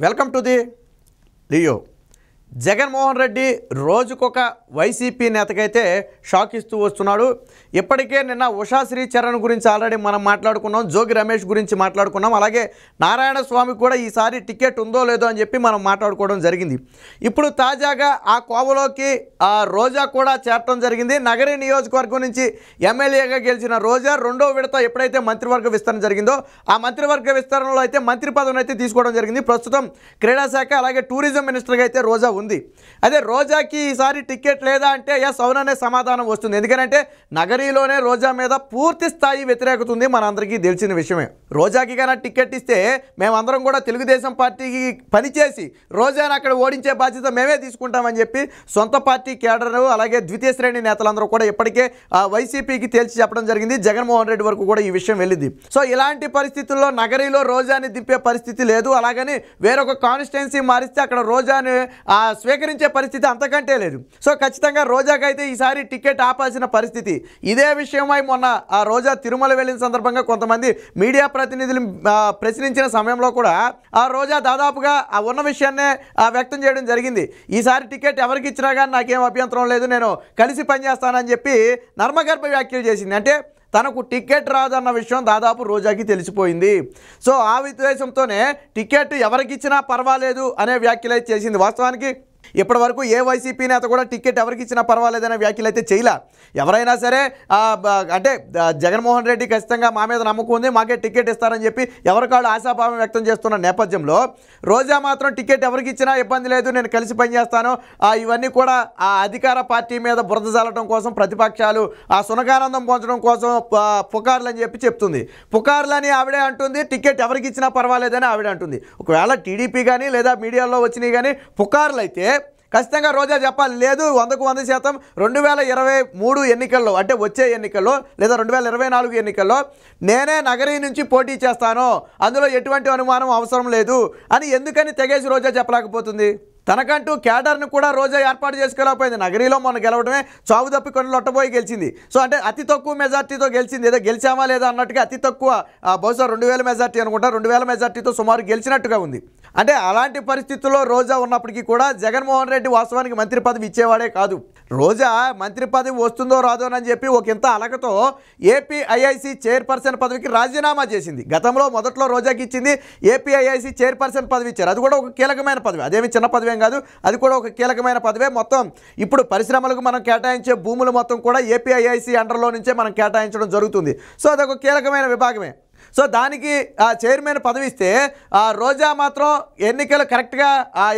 Welcome to the Leo. Jaganmohan Reddy రోజుకొక YCP నేతకైతే shock ఇస్తూ వస్తున్నాడు. ఇప్పటికే నిన్న ఉషాశ్రీ చరణ్ గురించి ఆల్రెడీ మనం మాట్లాడుకున్నాం, జోగి రమేష్ గురించి మాట్లాడుకున్నాం, అలాగే నారాయణ స్వామి కూడా ఈసారి టికెట్ ఉందో లేదో అని చెప్పి మనం మాట్లాడుకోవడం జరిగింది. ఇప్పుడు తాజాగా ఆ కోవలోకి రోజా కూడా చేరటం జరిగింది. నగరి నియోజకవర్గం నుంచి ఎమ్మెల్యేగా గెలిచిన రోజా రెండో విడత ఎప్పుడైతే మంత్రివర్గ విస్తరణ జరిగిందో ఆ మంత్రివర్గ విస్తరణలో అయితే మంత్రి పదవిని అయితే తీసుకోవడం జరిగింది. ప్రస్తుతం క్రీడా శాఖ అలాగే టూరిజం మినిస్టర్గా అయితే రోజా ఉంది. అదే రోజాకి ఈసారి టికెట్ లేదా అంటే ఎస్ అవుననే సమాధానం వస్తుంది. ఎందుకంటే నగరీలోనే రోజా మీద పూర్తి స్థాయి వ్యతిరేకత ఉంది, మనందరికీ తెలిసిన విషయమే. రోజాకి కన్నా టికెట్ ఇస్తే మేమందరం కూడా తెలుగుదేశం పార్టీకి పనిచేసి రోజాని అక్కడ ఓడించే బాధ్యత మేమే తీసుకుంటామని చెప్పి సొంత పార్టీ కేడర్ అలాగే ద్వితీయ శ్రేణి నేతలందరూ కూడా ఇప్పటికే వైసీపీకి తేల్చి చెప్పడం జరిగింది. జగన్మోహన్ రెడ్డి వరకు కూడా ఈ విషయం వెళ్ళింది. సో ఇలాంటి పరిస్థితుల్లో నగరీలో రోజాని దింపే పరిస్థితి లేదు. అలాగని వేరొక కాన్స్టిట్యున్సీ మారిస్తే అక్కడ రోజాని స్వీకరించే పరిస్థితి అంతకంటే లేదు. సో ఖచ్చితంగా రోజాకైతే ఈసారి టికెట్ ఆపాల్సిన పరిస్థితి. ఇదే విషయమై మొన్న ఆ రోజా తిరుమల వెళ్ళిన సందర్భంగా కొంతమంది మీడియా ప్రతినిధులు ప్రశ్నించిన సమయంలో కూడా ఆ రోజా దాదాపుగా ఆ ఉన్న విషయాన్నే వ్యక్తం చేయడం జరిగింది. ఈసారి టికెట్ ఎవరికి ఇచ్చినా కానీ నాకేం అభ్యంతరం లేదు, నేను కలిసి పనిచేస్తానని చెప్పి నర్మగర్భ వ్యాఖ్యలు చేసింది. అంటే తనకు టికెట్ రాదన్న విషయం దాదాపు రోజాకి తెలిసిపోయింది. సో ఆ ఉద్దేశంతోనే టికెట్ ఎవరికి ఇచ్చినా పర్వాలేదు అనే వ్యాఖ్యలు అయితే చేసింది. వాస్తవానికి ఇప్పటి వరకు ఏ వైసీపీ నేత కూడా టికెట్ ఎవరికి ఇచ్చినా పర్వాలేదనే వ్యాఖ్యలు అయితే చేయలే. ఎవరైనా సరే అంటే జగన్మోహన్ రెడ్డి ఖచ్చితంగా మా మీద నమ్మకం ఉంది, మాకే టికెట్ ఇస్తారని చెప్పి ఎవరికాళ్ళు ఆశాభావం వ్యక్తం చేస్తున్న నేపథ్యంలో రోజా మాత్రం టికెట్ ఎవరికి ఇచ్చినా ఇబ్బంది లేదు, నేను కలిసి పనిచేస్తాను, ఇవన్నీ కూడా ఆ అధికార పార్టీ మీద బురద జల్లడం కోసం ప్రతిపక్షాలు ఆ సునకానందం పొందడం కోసం పుకార్లు అని చెప్పి చెప్తుంది. పుకార్లని ఆవిడే అంటుంది, టికెట్ ఎవరికి ఇచ్చినా పర్వాలేదని ఆవిడే అంటుంది. ఒకవేళ టీడీపీ కానీ లేదా మీడియాలో వచ్చినాయి కానీ పుకార్లు అయితే ఖచ్చితంగా రోజా చెప్పాలి, లేదు 100% 2023 ఎన్నికల్లో అంటే వచ్చే ఎన్నికల్లో లేదా 2024 ఎన్నికల్లో నేనే నగరీ నుంచి పోటీ చేస్తాను, అందులో ఎటువంటి అనుమానం అవసరం లేదు అని ఎందుకని తెగేసి రోజా చెప్పలేకపోతుంది? తనకంటూ క్యాడర్ను కూడా రోజా ఏర్పాటు చేసుకోలేకపోయింది. నగరీలో మొన్న గెలవడమే చావు తప్పి కొన్ని లొట్టబోయి గెలిచింది. సో అంటే అతి తక్కువ మెజార్టీతో గెలిచింది. ఏదో గెలిచామా లేదా అన్నట్టుగా అతి తక్కువ బహుశా 2000 మెజార్టీ అనుకుంటా, 2000 మెజార్టీతో సుమారు గెలిచినట్టుగా ఉంది. అంటే అలాంటి పరిస్థితుల్లో రోజా ఉన్నప్పటికీ కూడా జగన్మోహన్ రెడ్డి వాస్తవానికి మంత్రి పదవి ఇచ్చేవాడే కాదు. రోజా మంత్రి పదవి వస్తుందో రాదోనని చెప్పి ఒక ఇంత అలకతో ఏపీఐఐసి చైర్పర్సన్ పదవికి రాజీనామా చేసింది. గతంలో మొదట్లో రోజాకి ఇచ్చింది, ఏపీఐఐసి చైర్పర్సన్ పదవి ఇచ్చారు. అది కూడా ఒక కీలకమైన పదవి, అదేమి చిన్న పదవి కాదు, అది కూడా ఒక కీలకమైన పదవే. మొత్తం ఇప్పుడు పరిశ్రమలకు మనం కేటాయించే భూములు మొత్తం కూడా ఏపీఐఐసి అండర్లో నుంచే మనం కేటాయించడం జరుగుతుంది. సో అదొక కీలకమైన విభాగమే. సో దానికి చైర్మన్ పదవి ఇస్తే రోజా మాత్రం ఎన్నికలు కరెక్ట్గా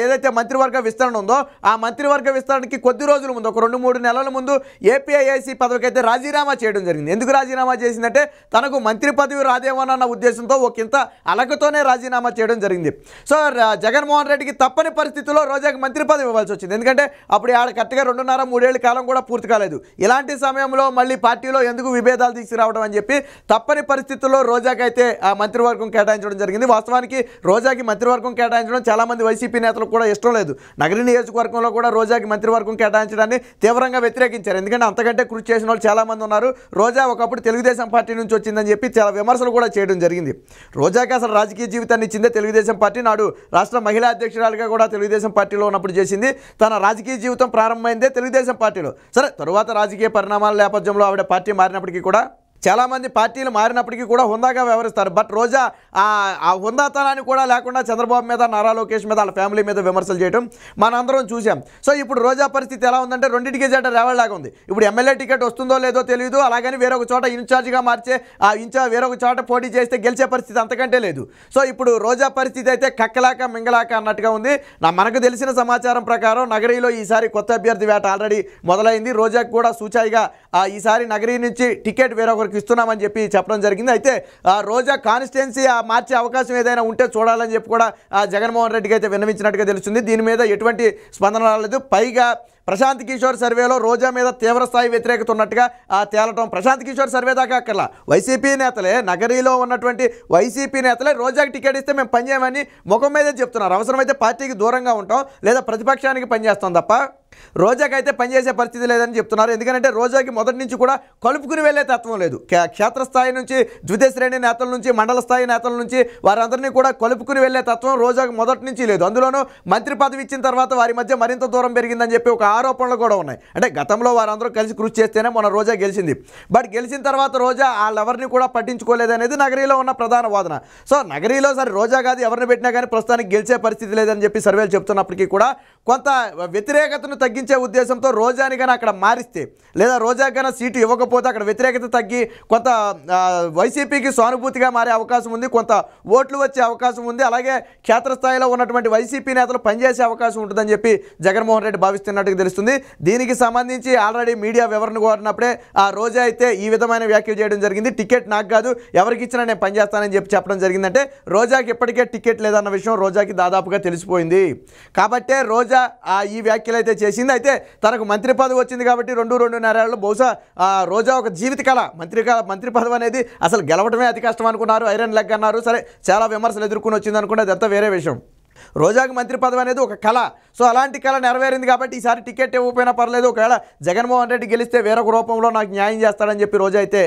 ఏదైతే మంత్రివర్గ విస్తరణ ఉందో ఆ మంత్రివర్గ విస్తరణకి కొద్ది రోజుల ముందు ఒక 2-3 నెలల ముందు ఏపీఐఐసి పదవికి అయితే రాజీనామా చేయడం జరిగింది. ఎందుకు రాజీనామా చేసిందంటే తనకు మంత్రి పదవి రాదేమోనన్న ఉద్దేశంతో ఒక ఇంత అలకతోనే రాజీనామా చేయడం జరిగింది. సో జగన్మోహన్ రెడ్డికి తప్పని పరిస్థితుల్లో రోజాకి మంత్రి పదవి ఇవ్వాల్సి వచ్చింది. ఎందుకంటే అప్పుడు ఆడ కరెక్ట్గా 2.5-3 ఏళ్ళ కాలం కూడా పూర్తి కాలేదు. ఇలాంటి సమయంలో మళ్ళీ పార్టీలో ఎందుకు విభేదాలు తీసుకురావడం అని చెప్పి తప్పని పరిస్థితుల్లో రోజాకి అయితే ఆ మంత్రివర్గం కేటాయించడం జరిగింది. వాస్తవానికి రోజాకి మంత్రివర్గం కేటాయించడం చాలామంది వైసీపీ నేతలకు కూడా ఇష్టం లేదు. నగరి నియోజకవర్గంలో కూడా రోజాకి మంత్రివర్గం కేటాయించడాన్ని తీవ్రంగా వ్యతిరేకించారు. ఎందుకంటే అంతకంటే కృషి చేసిన వాళ్ళు చాలామంది ఉన్నారు. రోజా ఒకప్పుడు తెలుగుదేశం పార్టీ నుంచి వచ్చిందని చెప్పి చాలా విమర్శలు కూడా చేయడం జరిగింది. రోజాకి అసలు రాజకీయ జీవితాన్ని ఇచ్చిందే తెలుగుదేశం పార్టీ. నాడు రాష్ట్ర మహిళా అధ్యక్షురాలుగా కూడా తెలుగుదేశం పార్టీలో ఉన్నప్పుడు చేసింది. తన రాజకీయ జీవితం ప్రారంభమైందే తెలుగుదేశం పార్టీలో. సరే, తరువాత రాజకీయ పరిణామాల నేపథ్యంలో ఆవిడ పార్టీ మారినప్పటికీ కూడా చాలామంది పార్టీలు మారినప్పటికీ కూడా హుందాగా వ్యవహరిస్తారు. బట్ రోజా ఆ హుందాతనాన్ని కూడా లేకుండా చంద్రబాబు మీద, నారా లోకేష్ మీద, వాళ్ళ ఫ్యామిలీ మీద విమర్శలు చేయడం మనందరం చూసాం. సో ఇప్పుడు రోజా పరిస్థితి ఎలా ఉందంటే రెండింటికి జట రేవళ్ళలాగా ఉంది. ఇప్పుడు ఎమ్మెల్యే టికెట్ వస్తుందో లేదో తెలియదు, అలాగని వేరొక చోట ఇన్ఛార్జిగా మార్చే వేరొక చోట పోటీ చేస్తే గెలిచే పరిస్థితి అంతకంటే లేదు. సో ఇప్పుడు రోజా పరిస్థితి అయితే కక్కలాక మింగలాక అన్నట్టుగా ఉంది. మనకు తెలిసిన సమాచారం ప్రకారం నగరీలో ఈసారి కొత్త అభ్యర్థి వేట ఆల్రెడీ మొదలైంది. రోజాకు కూడా సూచాయిగా ఈసారి నగరీ నుంచి టికెట్ వేరొకరికి ఇస్తున్నామని చెప్పి చెప్పడం జరిగింది. అయితే రోజా కాన్స్టిట్యున్సీ మార్చే అవకాశం ఏదైనా ఉంటే చూడాలని చెప్పి కూడా జగన్మోహన్ రెడ్డికి అయితే విన్నవించినట్టుగా తెలుస్తుంది. దీని మీద ఎటువంటి స్పందన రాలేదు. పైగా ప్రశాంత్ కిషోర్ సర్వేలో రోజా మీద తీవ్ర స్థాయి వ్యతిరేకత ఉన్నట్టుగా తేలటం. ప్రశాంత్ కిషోర్ సర్వే దాకా అక్కర్లా, వైసీపీ నేతలే, నగరీలో ఉన్నటువంటి వైసీపీ నేతలే రోజాకి టికెట్ ఇస్తే మేము పనిచేయమని ముఖం మీదే చెప్తున్నారు. అవసరమైతే పార్టీకి దూరంగా ఉంటాం లేదా ప్రతిపక్షానికి పనిచేస్తాం తప్ప రోజాకైతే పనిచేసే పరిస్థితి లేదని చెప్తున్నారు. ఎందుకంటే రోజాకి మొదటి నుంచి కూడా కలుపుకుని వెళ్ళే తత్వం లేదు. క్షేత్రస్థాయి నుంచి ద్వితీయ శ్రేణి నేతల నుంచి మండల స్థాయి నేతల నుంచి వారందరినీ కూడా కలుపుకుని వెళ్ళే తత్వం రోజాకి మొదటి నుంచి లేదు. అందులోనూ మంత్రి పదవి ఇచ్చిన తర్వాత వారి మధ్య మరింత దూరం పెరిగిందని చెప్పి ఒక ఆరోపణలు కూడా ఉన్నాయి. అంటే గతంలో వారందరూ కలిసి కృషి చేస్తేనే మొన్న రోజా గెలిచింది. బట్ గెలిచిన తర్వాత రోజా వాళ్ళెవరిని కూడా పట్టించుకోలేదనేది నగరీలో ఉన్న ప్రధాన వాదన. సో నగరీలో సరే రోజా కాదు ఎవరిని పెట్టినా కానీ ప్రస్తుతానికి గెలిచే పరిస్థితి లేదని చెప్పి సర్వేలు చెప్తున్నప్పటికీ కూడా కొంత వ్యతిరేకతను తగ్గించే ఉద్దేశంతో రోజాని కానీ అక్కడ మారిస్తే లేదా రోజా కానీ సీటు ఇవ్వకపోతే అక్కడ వ్యతిరేకత తగ్గి కొంత వైసీపీకి సానుభూతిగా మారే అవకాశం ఉంది, కొంత ఓట్లు వచ్చే అవకాశం ఉంది. అలాగే క్షేత్రస్థాయిలో ఉన్నటువంటి వైసీపీ నేతలు పనిచేసే అవకాశం ఉంటుందని చెప్పి జగన్మోహన్ రెడ్డి భావిస్తున్నట్టుగా తెలుస్తుంది. దీనికి సంబంధించి ఆల్రెడీ మీడియా వివరణ కోరినప్పుడే ఆ రోజా అయితే ఈ విధమైన వ్యాఖ్యలు చేయడం జరిగింది. టికెట్ నాకు కాదు ఎవరికి ఇచ్చినా నేను పనిచేస్తానని చెప్పి చెప్పడం జరిగిందంటే రోజాకి ఇప్పటికే టికెట్ లేదన్న విషయం రోజాకి దాదాపుగా తెలిసిపోయింది. కాబట్టే రోజా ఈ వ్యాఖ్యలు అయితే చేసింది. అయితే తనకు మంత్రి పదవి వచ్చింది కాబట్టి 2-2.5 ఏళ్ళు బహుశా రోజా ఒక జీవిత కళ మంత్రి పదవి అనేది అసలు గెలవడమే అతి కష్టం అనుకున్నారు, ఐరన్ లెగ్ అన్నారు. సరే చాలా విమర్శలు ఎదుర్కొని వచ్చింది అనుకుంటే అదంతా వేరే విషయం. రోజాకి మంత్రి పదవి అనేది ఒక కళ. సో అలాంటి కళ నెరవేరింది కాబట్టి ఈసారి టికెట్ ఇవ్వకపోయినా పర్లేదు, ఒకవేళ జగన్మోహన్ రెడ్డి గెలిస్తే వేరొక రూపంలో నాకు న్యాయం చేస్తాడని చెప్పి రోజా అయితే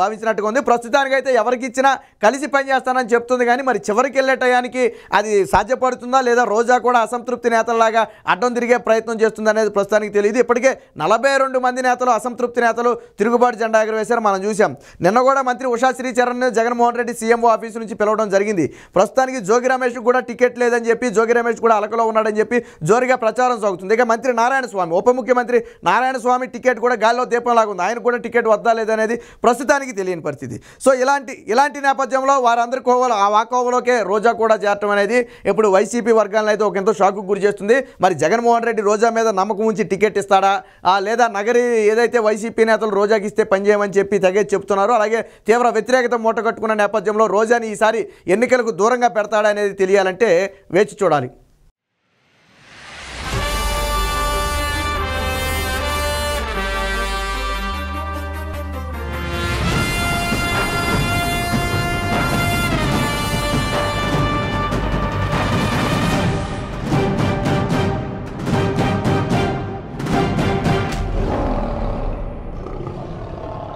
భావించినట్టుగా ఉంది. ప్రస్తుతానికైతే ఎవరికి ఇచ్చినా కలిసి పనిచేస్తానని చెప్తుంది. కానీ మరి చివరికి వెళ్ళే టయానికి అది సాధ్యపడుతుందా లేదా రోజా కూడా అసంతృప్తి నేతల్లాగా అడ్డం తిరిగే ప్రయత్నం చేస్తుంది అనేది ప్రస్తుతానికి తెలియదు. ఇప్పటికే 42 మంది నేతలు అసంతృప్తి నేతలు తిరుగుబాటు జెండా ఎగరవేశారు, మనం చూసాం. నిన్న కూడా మంత్రి ఉషా శ్రీచరణ్ జగన్మోహన్ రెడ్డి సీఎంఓ ఆఫీసు నుంచి పిలవడం జరిగింది. ప్రస్తుతానికి జోగి రమేష్ కూడా టికెట్ లేదని చెప్పి జోగి రమేష్ కూడా అలకలో ఉన్నాడని చెప్పి జోరుగా ప్రచారం సాగుతుంది. ఇక మంత్రి నారాయణ స్వామి, ఉప ముఖ్యమంత్రి నారాయణ స్వామి టికెట్ కూడా గాల్లో దీపంలాగా ఉంది. ఆయన కూడా టికెట్ వద్దా లేదనేది ప్రస్తుతానికి తెలియని పరిస్థితి. సో ఇలాంటి నేపథ్యంలో వారందరి కోవలో ఆ కోవలోకే రోజా కూడా చేరటం అనేది ఇప్పుడు వైసీపీ వర్గాలను అయితే ఒక ఎంతో షాకు గురి చేస్తుంది. మరి జగన్మోహన్ రెడ్డి రోజా మీద నమ్మకం ఉంచి టికెట్ ఇస్తాడా లేదా నగరి ఏదైతే వైసీపీ నేతలు రోజాకి ఇస్తే పనిచేయమని చెప్పి తెగేసి చెప్తున్నారు. అలాగే తీవ్ర వ్యతిరేకత మూటగట్టుకున్న నేపథ్యంలో రోజాని ఈసారి ఎన్నికలకు దూరంగా పెడతాడా అనేది తెలియాలంటే వేచి చూడాలి.